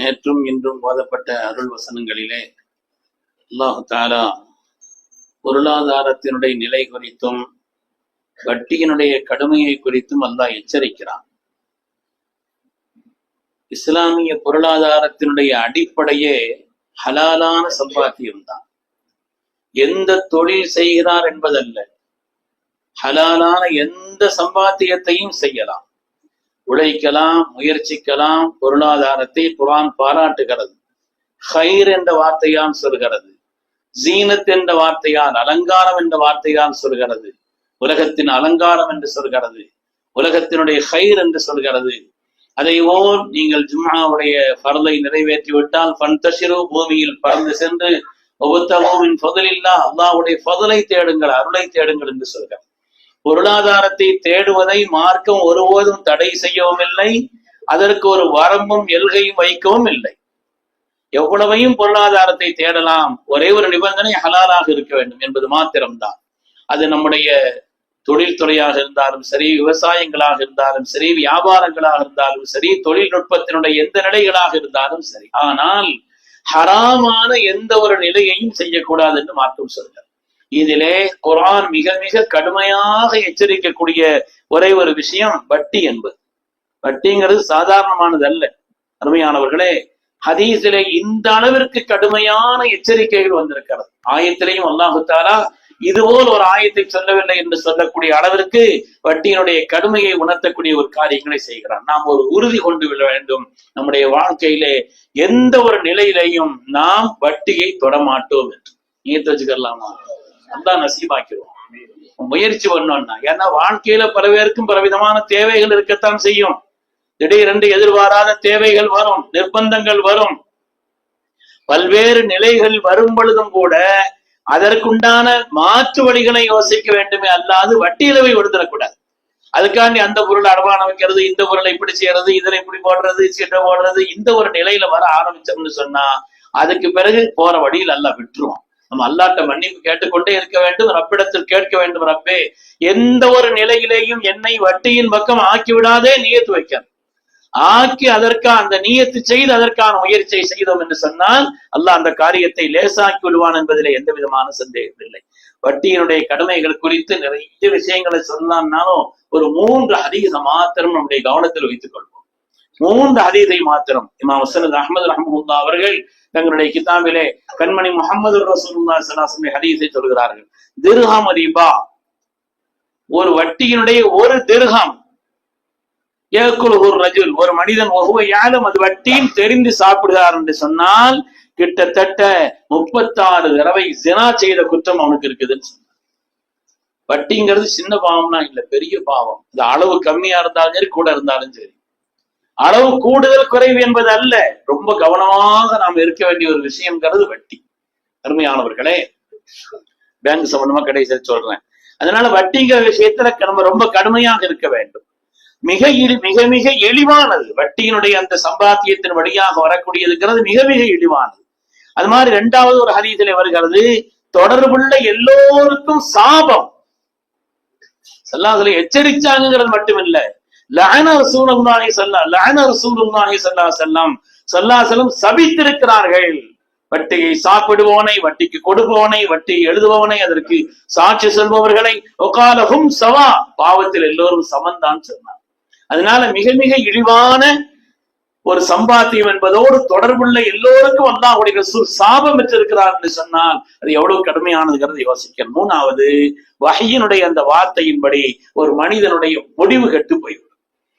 நேற்றும் இன்றும் ஓதப்பட்ட அருள் வசனங்களிலே அல்லாஹு தஆலா பொருளாதாரத்தினுடைய நிலை குறித்தும் வட்டியினுடைய கடுமையை குறித்தும் அல்லாஹ் எச்சரிக்கிறான். இஸ்லாமிய பொருளாதாரத்தினுடைய அடிப்படையே ஹலாலான சம்பாத்தியம் தான். எந்த தொழில் செய்கிறார் என்பதல்ல, ஹலாலான எந்த சம்பாத்தியத்தையும் செய்யலாம், உழைக்கலாம், முயற்சிக்கலாம். பொருளாதாரத்தை குர்ஆன் பாராட்டுகிறது. ஹைர் என்ற வார்த்தையால் சொல்கிறது, ஜீனத் என்ற வார்த்தையால், அலங்காரம் என்ற வார்த்தையால் சொல்கிறது, உலகத்தின் அலங்காரம் என்று சொல்கிறது, உலகத்தினுடைய ஹைர் என்று சொல்கிறது. அதைவோல் நீங்கள் ஜும்ஆவுடைய ஃபர்லை நிறைவேற்றிவிட்டால் ஃபன்தஷிரு, பூமியில் பறந்து சென்று வபத்தகு மின் ஃபضலில்லாஹ், அல்லாஹ்வுடைய ஃபضலை தேடுங்கள், அருளை தேடுங்கள் என்று சொல்கிறார். பொருளாதாரத்தை தேடுவதை மார்க்கம் ஒருபோதும் தடை செய்யவும் இல்லை, அதற்கு ஒரு வரம்பும் எல்கையும் வைக்கவும் இல்லை. எவ்வளவையும் பொருளாதாரத்தை தேடலாம், ஒரே ஒரு நிபந்தனை ஹலாலாக இருக்க வேண்டும் என்பது மாத்திரம்தான். அது நம்முடைய தொழில்துறையாக இருந்தாலும் சரி, விவசாயங்களாக இருந்தாலும் சரி, வியாபாரங்களாக இருந்தாலும் சரி, தொழில்நுட்பத்தினுடைய எந்த நிலைகளாக இருந்தாலும் சரி. ஆனால் ஹராமான எந்த ஒரு நிலையையும் செய்யக்கூடாது என்று மார்க்கம் சொல்கிறார். இதிலே குர்ஆன் மிக மிக கடுமையாக எச்சரிக்கக்கூடிய ஒரே ஒரு விஷயம் வட்டி என்பது. வட்டிங்கிறது சாதாரணமானது அல்ல. அருமையானவர்களே, ஹதீஸிலே இந்த அளவிற்கு கடுமையான எச்சரிக்கைகள் வந்திருக்கிறது. ஆயத்திலையும் அல்லாஹு தஆலா இதுபோல் ஒரு ஆயத்தை சொல்லவில்லை என்று சொல்லக்கூடிய அளவிற்கு வட்டியினுடைய கடுமையை உணர்த்தக்கூடிய ஒரு காரியங்களை செய்கிறான். நாம் ஒரு உறுதி கொண்டு விட வேண்டும், நம்முடைய வாழ்க்கையிலே எந்த ஒரு நிலையிலையும் நாம் வட்டியை தொடமாட்டோம் என்று நியத்து வச்சுக்கலாமா? அதான் நசீபாக்கிடுவோம். முயற்சி பண்ணோம்னா, ஏன்னா வாழ்க்கையில பல பேருக்கும் பலவிதமான தேவைகள் இருக்கத்தான் செய்யும். திடீரென்று எதிர்பாராத தேவைகள் வரும், நிர்பந்தங்கள் வரும், பல்வேறு நிலைகள் வரும் பொழுதும் கூட அதற்குண்டான மாற்று வழிகளை யோசிக்க வேண்டுமே அல்லாது வட்டியில போய் விடுதரக்கூடாது. அதுக்காண்டி அந்த பொருளை அடமானம் வைக்கிறது, இந்த பொருளை இப்படி செய்யறது, இதுல இப்படி போடுறது, சீட்டை போடுறது, இந்த ஒரு நிலையில வர ஆரம்பிச்சோம்னு சொன்னா அதுக்கு பிறகு போற வழியில் அல்லாஹ் விட்டுருவோம். நம்ம அல்லாஹ்ட்ட மன்னிப்பு கேட்டுக்கொண்டே இருக்க வேண்டும், ரப்பிடத்தில் கேட்க வேண்டும், ரப்பே எந்த ஒரு நிலையிலேயும் என்னை வட்டியின் பக்கம் ஆக்கி விடாதே, நியத்து வைக்க ஆக்கி அதற்கான அந்த நியத்து செய்து அதற்கான முயற்சியை செய்தோம் என்று சொன்னால் அல்லாஹ் அந்த காரியத்தை லேசாக்கி விடுவான் என்பதிலே எந்த விதமான சந்தேகம் இல்லை. வட்டியினுடைய கடமைகள் குறித்து நிறைய விஷயங்களை சொல்லலாம்னாலும் ஒரு 3 ஹதீஸ மாத்திரம் நம்முடைய கவனத்தில் வைத்துக் கொள்வோம். 3 ஹதீஸை மாத்திரம் இமாம் முஸ்னத் அஹ்மத் ரஹ்மத்துல்லாஹி அவர்கள் தங்களுடைய கிதாபிலே கண்மணி முஹம்மது ரசூலுல்லாஹி ஸல்லல்லாஹு அலைஹி வஸல்லம் ஹதீஸை சொல்கிறார்கள். திர்ஹம் ரிபா, ஒரு வட்டியினுடைய ஒரு திர்ஹம், ஒரு மனிதன் அது வட்டியும் தெரிந்து சாப்பிடுகிறார் என்று சொன்னால் கிட்டத்தட்ட 36 தடவை ஜினா செய்த குற்றம் அவனுக்கு இருக்குதுன்னு சொன்னார். வட்டிங்கிறது சின்ன பாவம்னா இல்ல, பெரிய பாவம். இது அளவு கம்மியா இருந்தாலும் சரி, கூட இருந்தாலும் சரி. அளவு கூடுதல் குறைவு என்பது அல்ல, ரொம்ப கவனமாக நாம் இருக்க வேண்டிய ஒரு விஷயம்ங்கிறது வட்டி. அருமையானவர்களே, பேங்க் சம்பந்தமா கடைசி சொல்றேன். அதனால வட்டிங்கிற விஷயத்துல நம்ம ரொம்ப கடுமையாக இருக்க வேண்டும். மிக மிக எளிவானது வட்டியினுடைய அந்த சம்பாத்தியத்தின் வழியாக வரக்கூடியதுங்கிறது மிக மிக எளிவானது. அது மாதிரி 2வது ஒரு ஹதீஸிலே வருகிறது, தொடர்புள்ள எல்லோருக்கும் சாபம். ஸல்லல்லாஹு எச்சரிச்சாங்கிறது மட்டுமில்ல, லஅன ரசூலுல்லாஹி ஸல்லல்லாஹு அலைஹி வஸல்லம் சபித்திருக்கிறார்கள். வட்டியை சாப்பிடுவோனை, வட்டிக்கு கொடுப்பவனை, வட்டியை எழுதுபவனை, அதற்கு சாட்சி சொல்பவர்களை, ஒகாலஹும் சவா, பாவத்தில் எல்லோரும் சமந்தான் சொன்னார். அதனால மிக மிக இழிவான ஒரு சம்பாத்தியம் என்பதோடு தொடர்புள்ள எல்லோருக்கும் அல்லாஹ்வுடைய ரசூல் சாபம் பெற்றிருக்கிறார் என்று சொன்னால் அது எவ்வளவு கடுமையானதுங்கிறது யோசிக்கணும். 3வது, வஹ்யினுடைய அந்த வார்த்தையின்படி ஒரு மனிதனுடைய முடிவு கெட்டு போய்விடும்.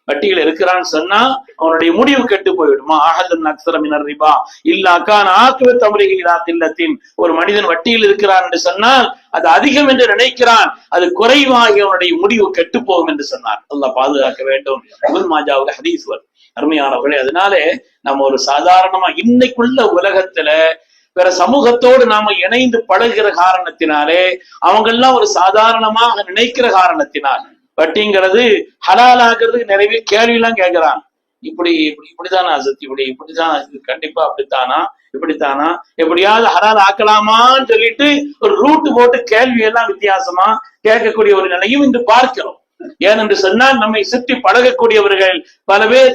வட்டியில் இருக்கிறான்னு சொன்னா அவனுடைய முடிவு கெட்டு போய்விடுமா? அஹதுன் அக்ஸர மினர் ரிபா இல்லா கான ஆகிபத்து அம்ரிஹி இலா கில்லத்தின், ஒரு மனிதன் வட்டியில் இருக்கிறான் என்று சொன்னால் அது அதிகம் என்று நினைக்கிறான், அது குறைவாகி அவனுடைய முடிவு கெட்டு போகும் என்று சொன்னார். அல்லாஹ் பாதுகாக்க வேண்டும். இப்னு மாஜாவுல ஹதீஸ் வரும். அருமையானவர்களே, அதனாலே நம்ம ஒரு சாதாரணமா இன்னைக்குள்ள உலகத்துல வேற சமூகத்தோடு நாம இணைந்து பழகிற காரணத்தினாலே அவங்க எல்லாம் ஒரு சாதாரணமாக நினைக்கிற காரணத்தினால் வட்டிங்கிறது ஹலாலாகிறது நிறைய கேள்வி எல்லாம் கேட்கிறான். இப்படிதானா சத்தி, இப்படிதான், கண்டிப்பா அப்படித்தானா, இப்படித்தானா, எப்படியாவது ஹலால் ஆக்கலாமான்னு சொல்லிட்டு ஒரு ரூட் போட்டு கேள்வி எல்லாம் வித்தியாசமா கேட்கக்கூடிய ஒரு நிலையும் இன்று பார்க்கிறோம். ஏனென்று சொன்னால் நம்மை சுற்றி பழகக்கூடியவர்கள் பல பேர்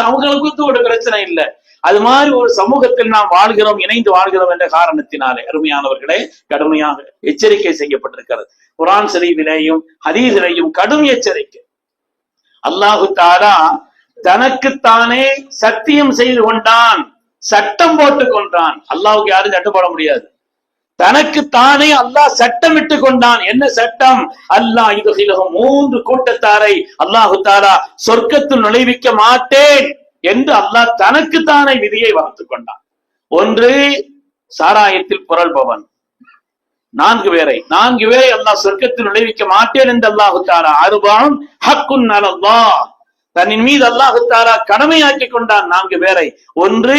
அவங்களுக்கு ஒரு பிரச்சனை இல்லை, அது மாதிரி ஒரு சமூகத்தில் நாம் வாழ்கிறோம், இணைந்து வாழ்கிறோம் என்ற காரணத்தினாலே அருமையானவர்களே கடுமையாக எச்சரிக்கை செய்யப்பட்டிருக்கிறது. குர்ஆன் ஷரீஃபிலேயும் ஹதீஸிலேயும் கடும் எச்சரிக்கை. அல்லாஹு தஆலா தனக்குத்தானே சத்தியம் செய்து கொண்டான், சட்டம் போட்டுக் கொண்டான். அல்லாஹ்வுக்கு யாரும் சட்டம் போட முடியாது. தனக்குத்தானே அல்லாஹ் சட்டம் இட்டு கொண்டான். என்ன சட்டம்? அல்லாஹ் யுத்ஹிலுஹும் 3 கூட்டத்தாரை அல்லாஹு தஆலா சொர்க்கத்தில் நுழைவிக்க மாட்டேன் என்று அல்லாஹ் தனக்குத்தானே விதியை வகுத்துக் கொண்டான். ஒன்று, சாராயத்தில் புரள்பவன். 4 பேரை அல்லாஹ் சொர்க்கத்தில் நுழைவிக்க மாட்டேன் என்று அல்லாஹு தஆலா அர்பான் ஹக்குன் அலல்லாஹ், தன்னின் மீது அல்லாஹு தஆலா கடமையாக்கி கொண்டான் 4 பேரை. ஒன்று,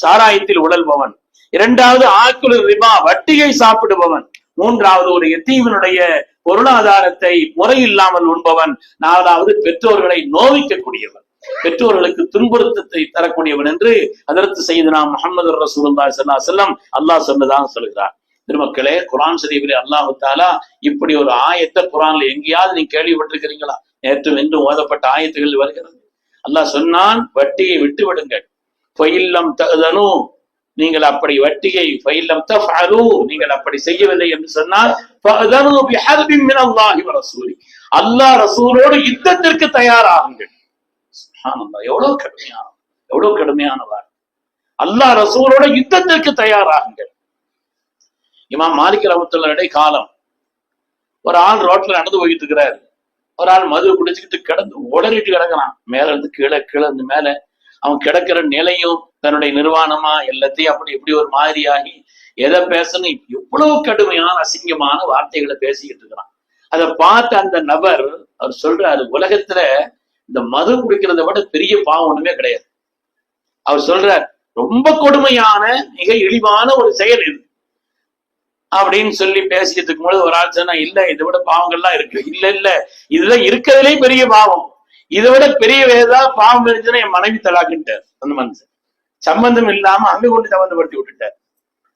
சாராயத்தில் உழல்பவன். 2வது, ஆக்குல் ரிபா, வட்டியை சாப்பிடுபவன். 3வது, ஒரு யத்தீமினுடைய பொருளாதாரத்தை முறையில்லாமல் உண்பவன். 4வது, பெற்றோர்களை நோவிக்கக்கூடியவன், பெற்றோர்களுக்கு துன்புறுத்தத்தை தரக்கூடியவன் என்று ஹதரத் சய்யிதுனா முஹம்மது ரசூலுல்லாஹி ஸல்லல்லாஹு அலைஹி வஸல்லம் அல்லாஹ் சொன்னதாக சொல்கிறார். திருமக்களே, குர்ஆன் ஷரீஃபிலே அல்லாஹு தஆலா இப்படி ஒரு ஆயத்தை குர்ஆன்ல எங்கேயாவது நீங்க கேள்விப்பட்டிருக்கிறீங்களா? நேற்று என்று ஓதப்பட்ட ஆயத்துகள் வருகிறது. அல்லாஹ் சொன்னான், வட்டியை விட்டு விடுங்கள். ஃபைல்லம் தஅதனு, நீங்கள் அப்படி வட்டியை ஃபைல்லம் தஃஅலு, நீங்கள் அப்படி செய்யவில்லை என்று சொன்னால் ஃபஅதனு பிஹர்பின் மினல்லாஹி வ ரசூலி, அல்லாஹ் ரசூலோடு யுத்தத்திற்கு தயாராகுங்கள். சுப்ஹானல்லாஹ், எவ்வளவு கடுமையானவர். அல்லாஹ் ரசூலோட யுத்தத்திற்கு தயாராகுங்கள். இமாம் மாலிக் ரஹ்மத்துல்லாஹி காலம், ஒரு ஆள் ரோட்ல நடந்து போயிட்டு இருக்கிறாரு. ஒரு ஆள் மது குடிச்சுக்கிட்டு கிடந்து உடறிட்டு கிடக்கிறான். மேல இருந்து கீழே, கீழே இருந்து மேல. அவன் கிடக்கிற நிலையும் தன்னுடைய நிர்வாணமா எல்லாத்தையும் அப்படி இப்படி ஒரு மாதிரியாகி எதை பேசணும், எவ்வளவு கடுமையான அசிங்கமான வார்த்தைகளை பேசிக்கிட்டு இருக்கிறான். அதை பார்த்து அந்த நபர் அவர் சொல்றாரு, உலகத்துல இந்த மது குடிக்கிறத விட பெரிய பாவம் ஒண்ணுமே கிடையாது. அவர் சொல்றார், ரொம்ப கொடுமையான மிக இழிவான ஒரு செயல் இது அப்படின்னு சொல்லி பேசிட்டு இருக்கும் போது ஒரு ஆள் சொன்னா, இல்ல இதை விட பாவங்கள்லாம் இருக்கு. இல்ல இதுல இருக்கிறதுலே பெரிய பாவம், இதை விட பெரிய ஏதாவது பாவம் இருந்துச்சுன்னா என் மனைவி தலாக்கிட்டார். அந்த மனுஷன் சம்பந்தம் இல்லாம அங்க கொண்டு சம்பந்தப்படுத்தி விட்டுட்டார்.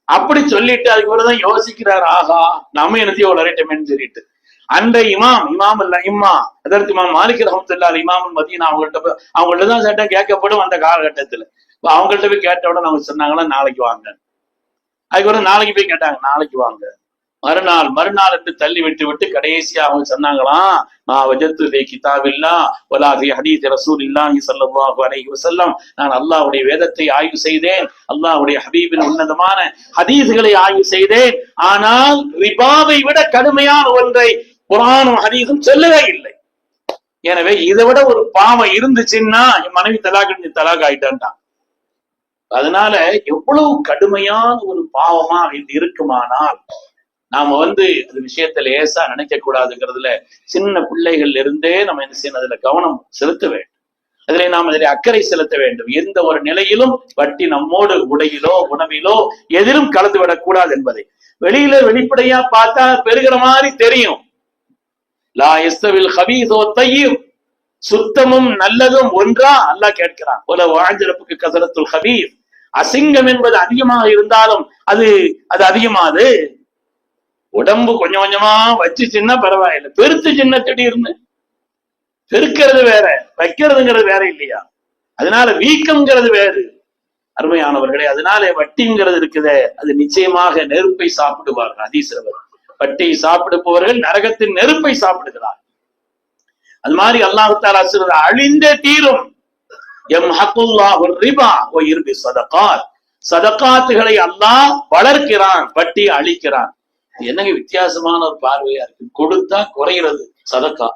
அப்படி சொல்லிட்டு அதுக்குள்ளதான் யோசிக்கிறார், ஆகா நம்ம என்னத்தையும் வளரட்டமேன்னு சொல்லிட்டு அந்த இமாம் இல்ல இம்மா அதற்கு இமாம் மாலிக் ரஹ்மத்துல்லாஹி இமாம் மதீனா அவங்கள்ட்ட தான் சட்டம் கேட்கப்படும் அந்த காலகட்டத்துல. அவங்கள்ட்ட போய் கேட்ட உடனே அவங்க சொன்னாங்களா, நாளைக்கு வாங்க. அதுக்கப்புறம் நாளைக்கு போய் கேட்டாங்க, நாளைக்கு வாங்க. மறுநாள் என்று தள்ளி விட்டு கடைசியா அவங்க சொன்னாங்களாம், நான் வஜத்து கிதாபில்லாஹ் வலா ஃபீ ஹதீஸ் ரசூலில்லாஹி ஸல்லல்லாஹு அலைஹி வஸல்லம், நான் அல்லாஹ்வுடைய வேதத்தை ஆய்வு செய்தேன், அல்லாஹ்வுடைய ஹபீபின் உன்னதமான ஹதீஸ்களை ஆய்வு செய்தேன், ஆனால் ரிபாவை விட கடுமையான ஒன்றை குர்ஆனும் ஹதீஸும் சொல்லவே இல்லை. எனவே இதை விட ஒரு பாவம் இருந்துச்சுன்னா என் மனைவி தலாக் ஆயிட்டான்டான். அதனால எவ்வளவு கடுமையான ஒரு பாவமா இது இருக்குமானால் நாம அது விஷயத்துல லேசா நினைக்க கூடாதுங்கிறதுல சின்ன பிள்ளைகள் இருந்தே நம்ம என்ன செய்யணும், அதுல கவனம் செலுத்த வேண்டும். அதிலே நாம் அதிலே அக்கறை செலுத்த வேண்டும். எந்த ஒரு நிலையிலும் வட்டி நம்மோடு உடையிலோ உணவிலோ எதிலும் கலந்து விடக்கூடாது என்பதை வெளியில வெளிப்படையா பார்த்தா பெருகிற மாதிரி தெரியும். லா யஸ்தவில் ஹபீஸ் வ தய்யிப், சுத்தமும் நல்லதும் ஒன்றா அல்லாஹ் கேட்கிறான். ஒல வாஜரப்புக்கு கஸரத்துல் ஹபீஸ், அசிங்கம் என்பது அதிகமாக இருந்தாலும் அது அதிகமாது. உடம்பு கொஞ்சம் கொஞ்சமா வச்சுச்சுன்னா பரவாயில்லை, பெருத்து சின்ன திடீர்னு பெருக்கிறது வேற, வைக்கிறதுங்கிறது வேற இல்லையா? அதனால வீக்கம்ங்கிறது வேறு. அருமையானவர்களே, அதனால வட்டிங்கிறது இருக்குதே, அது நிச்சயமாக நெருப்பை சாப்பிடுவார்கள். ஹதீஸ்ல வட்டியை சாப்பிடுபவர்கள் நரகத்தின் நெருப்பை சாப்பிடுகிறார். அது மாதிரி அல்லாஹ் தஆலா சொல்றது, அழிந்தே தீரும். யம்ஹகுல்லாஹு ரிபா வ யுர்பி ஸதகாத், சதகாத்துகளை அல்லாஹ் வளர்க்கிறான், வட்டியை அழிக்கிறான். என்னங்க வித்தியாசமான ஒரு பார்வையா இருக்கு. கொடுத்தா குறைகிறது சதக்கா,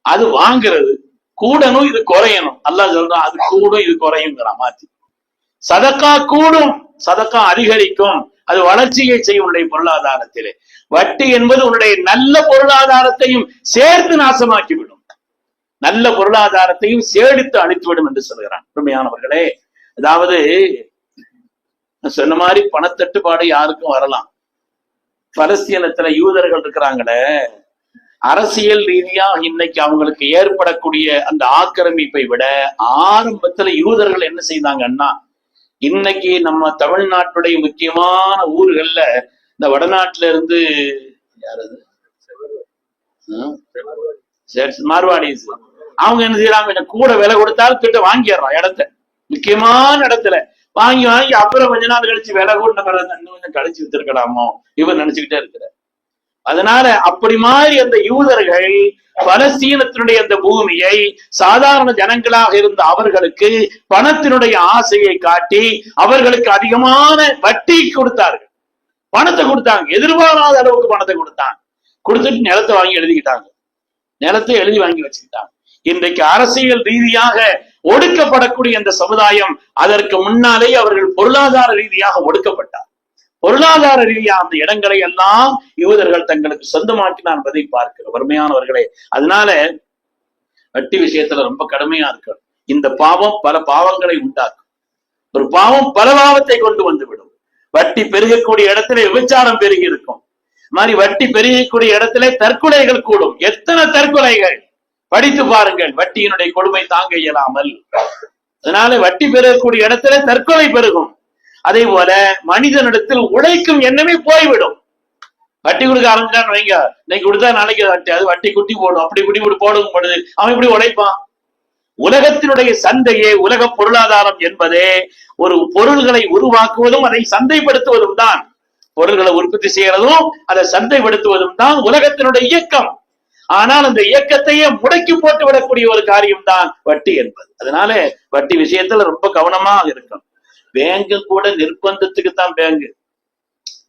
அது வாங்குறது கூடணும், இது குறையணும். அல்லாஹ் சொல்றான், அது கூடும் இது குறையுங்கிறான் மாத்தி. சதக்கா கூடும், சதக்கா அதிகரிக்கும், அது வளர்ச்சியை செய்யும் உன்னுடைய பொருளாதாரத்திலே. வட்டி என்பது உன்னுடைய நல்ல பொருளாதாரத்தையும் சேர்த்து நாசமாக்கிவிடும், நல்ல பொருளாதாரத்தையும் சேடித்து அழித்துவிடும் என்று சொல்கிறான். உண்மையானவர்களே, அதாவது சொன்ன மாதிரி பணத்தட்டுப்பாடு யாருக்கும் வரலாம். பலஸ்தீனத்துல யூதர்கள் இருக்கிறாங்களே, அரசியல் ரீதியா இன்னைக்கு அவங்களுக்கு ஏற்படக்கூடிய அந்த ஆக்கிரமிப்பை விட ஆரம்பத்துல யூதர்கள் என்ன செய்தாங்கன்னா, இன்னைக்கு நம்ம தமிழ்நாட்டுடைய முக்கியமான ஊர்கள்ல இந்த வடநாட்டுல இருந்து யாரது மார்வாடிஸ் அவங்க என்ன செய்யறாங்க, கூட விலை கொடுத்தாலும் கிட்ட வாங்கிடுறோம் இடத்த. முக்கியமான இடத்துல வாங்கி வாங்கி அப்புறம் கொஞ்ச நாள் கழிச்சு விலை கூட்டின பிறகு இன்னும் கொஞ்சம் கழிச்சு வித்திருக்கலாமோ இவர் நினைச்சுக்கிட்டே இருக்கிறார். அதனால அப்படி மாதிரி அந்த யூதர்கள் பலஸ்தீனத்தினுடைய அந்த பூமியை சாதாரண ஜனங்களாக இருந்த அவர்களுக்கு பணத்தினுடைய ஆசையை காட்டி அவர்களுக்கு அதிகமான வட்டி கொடுத்தார்கள். பணத்தை கொடுத்தாங்க, எதிர்பாராத அளவுக்கு பணத்தை கொடுத்துட்டு நிலத்தை வாங்கி எழுதிக்கிட்டாங்க, நிலத்தை எழுதி வாங்கி வச்சுக்கிட்டாங்க. இன்றைக்கு அரசியல் ரீதியாக ஒடுக்கப்படக்கூடிய அந்த சமுதாயம் அதற்கு முன்னாலே அவர்கள் பொருளாதார ரீதியாக ஒடுக்கப்பட்டார். பொருளாதார ரீதியாக அந்த இடங்களை எல்லாம் யூதர்கள் தங்களுக்கு சொந்தமாக்கினார் என்பதை பார்க்கிறோம் வறுமையானவர்களே. அதனால வட்டி விஷயத்துல ரொம்ப கடுமையா இருக்கு. இந்த பாவம் பல பாவங்களை உண்டாக்கும். ஒரு பாவம் பல பாவத்தை கொண்டு வந்துவிடும். வட்டி பெருகக்கூடிய இடத்துல விபச்சாரம் பெருகி இருக்கும். மாதிரி வட்டி பெருகக்கூடிய இடத்துல தற்கொலைகள் கூடும். எத்தனை தற்கொலைகள் படித்து பாருங்கள், வட்டியினுடைய கொடுமை தாங்க இயலாமல். அதனால வட்டி பெருகக்கூடிய இடத்துல தற்கொலை பெருகும். அதே போல மனிதனிடத்தில் உழைக்கும் எண்ணமே போய்விடும். வட்டி கொடுக்க ஆரம்பிச்சான்னு வைங்க, இன்னைக்கு கொடுத்தா நாளைக்கு வட்டி, அது வட்டி குட்டி போடும், அப்படி குட்டி போடும் பொழுது அவன் இப்படி உழைப்பான். உலகத்தினுடைய சந்தையே, உலக பொருளாதாரம் என்பதே ஒரு பொருள்களை உருவாக்குவதும் அதை சந்தைப்படுத்துவதும் தான். பொருள்களை உற்பத்தி செய்யறதும் அதை சந்தைப்படுத்துவதும் தான் உலகத்தினுடைய இயக்கம். ஆனால் அந்த இயக்கத்தையே முடக்கி போட்டு விடக்கூடிய ஒரு காரியம் தான் வட்டி என்பது. அதனால வட்டி விஷயத்துல ரொம்ப கவனமா இருக்கும். பேங்கு கூட நிர்பந்தத்துக்கு தான்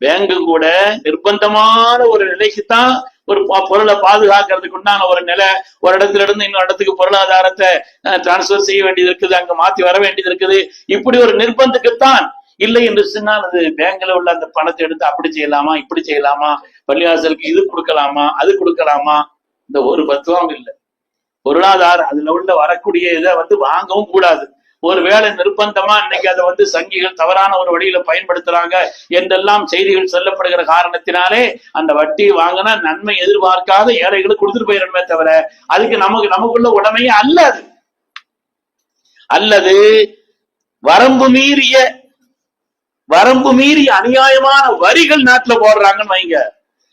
பேங்கு கூட நிர்பந்தமான ஒரு நிலைக்குத்தான் ஒரு பொருளை பாதுகாக்கிறதுக்கு உண்டான ஒரு நிலை. ஒரு இடத்துல இருந்து இன்னொரு இடத்துக்கு பொருளாதாரத்தை டிரான்ஸ்பர் செய்ய வேண்டியது இருக்குது, அங்க மாத்தி வர வேண்டியது இருக்குது. இப்படி ஒரு நிர்பந்தத்துக்குத்தான். இல்லை என்று சொன்னால் அது பேங்க்ல உள்ள அந்த பணத்தை எடுத்து அப்படி செய்யலாமா, இப்படி செய்யலாமா, பள்ளிவாசலுக்கு இது கொடுக்கலாமா, அது கொடுக்கலாமா, இந்த ஒரு பத்துவம் இல்லை. பொருளாதாரம் அதுல உள்ள வரக்கூடிய இதை வாங்கவும் கூடாது. ஒருவேளை நிர்பந்தமா இன்னைக்கு அதை சங்கிகள் தவறான ஒரு வழியில பயன்படுத்துறாங்க என்றெல்லாம் செய்திகள் சொல்லப்படுகிற காரணத்தினாலே அந்த வட்டி வாங்கினா நன்மை எதிர்பார்க்காத ஏழைகளுக்கு கொடுத்துட்டு போயிடணுமே தவிர அதுக்கு நமக்குள்ள உடமையே அல்லது வரம்பு மீறிய அநியாயமான வரிகள் நாட்டுல போடுறாங்கன்னு வைங்க,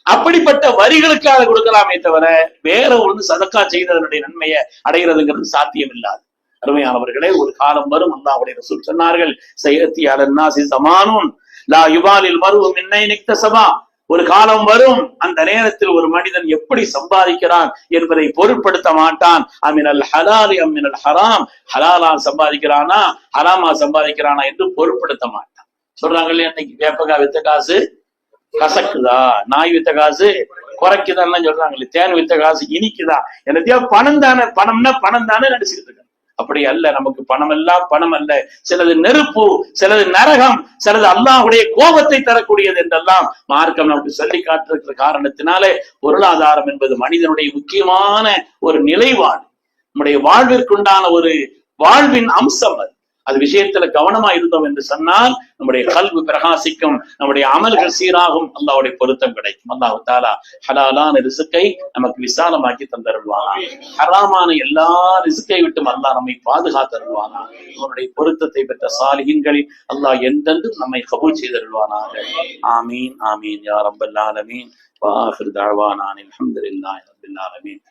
அப்படிப்பட்ட வரிகளுக்காக கொடுக்கலாமே தவிர வேற சதக்கா செய்ததனுடைய நன்மையை அடைகிறதுங்கிறது சாத்தியம் இல்லாது. அருமையானவர்களே, ஒரு காலம் வரும், அல்லாஹ்வுடைய ரசூல் சொன்னார்கள், சயத்தி அலன்னாசி ஸமானுன் லா யுபாலில் மர்உ மின் ஐன இக்தஸபா. ஒரு காலம் வரும், அந்த நேரத்தில் ஒரு மனிதன் எப்படி சம்பாதிக்கிறான் என்பதை பொருட்படுத்த மாட்டான். அமினல் ஹலாலி அமினல் ஹராம், ஹலாலா சம்பாதிக்கிறானா ஹராமா சம்பாதிக்கிறானா என்று பொருட்படுத்த மாட்டான். சொல்றாங்க இல்லையா, இன்னைக்கு வேப்பக்காய் வித்த காசு கசக்குதா, நாய் வித்த காசு குறைக்குதான்னு சொல்றாங்க, தேன் வித்த காசு இனிக்குதா, என்னத்தையோ பணம் தானே, பணம் தானே நடிச்சுக்கிட்டு இருக்க. அப்படி அல்ல. நமக்கு பணம் எல்லாம் பணம் அல்ல. சிலது நெருப்பு, சிலது நரகம், சிலது அல்லாஹ்வுடைய கோபத்தை தரக்கூடியது என்றெல்லாம் மார்க்கம் நமக்கு சொல்லி காட்டிருக்கிற காரணத்தினாலே பொருளாதாரம் என்பது மனிதனுடைய முக்கியமான ஒரு நிலைப்பாடு, நம்முடைய வாழ்விற்குண்டான ஒரு வாழ்வின் அம்சம். அது விஷயத்துல கவனமா இருந்தோம் என்று சொன்னால் நம்முடைய கல்வி பிரகாசிக்கும், நம்முடைய அமல்கள் சீராகும், அல்லாஹ்வுடைய பொருத்தம் கிடைக்கும். அல்லாஹ் தஆலா ஹலாலான ரிஸ்கை நமக்கு விசாலமாக்கி தந்தருள்வானா, ஹராமான எல்லா ரிஸ்கை விட்டும் அல்லாஹ் நம்மை பாதுகாத்தருள்வானா, அவனுடைய பொருத்தத்தை பெற்ற சாலிஹீன்களில் அல்லாஹ் என்றென்றும் நம்மை கபூல் செய்தருள்வானாக. ஆமீன் ஆமீன் யா ரப்பல் ஆலமீன். வ ஆகிரு தஅவானா அல்ஹம்துலில்லாஹி ரப்பில் ஆலமீன்.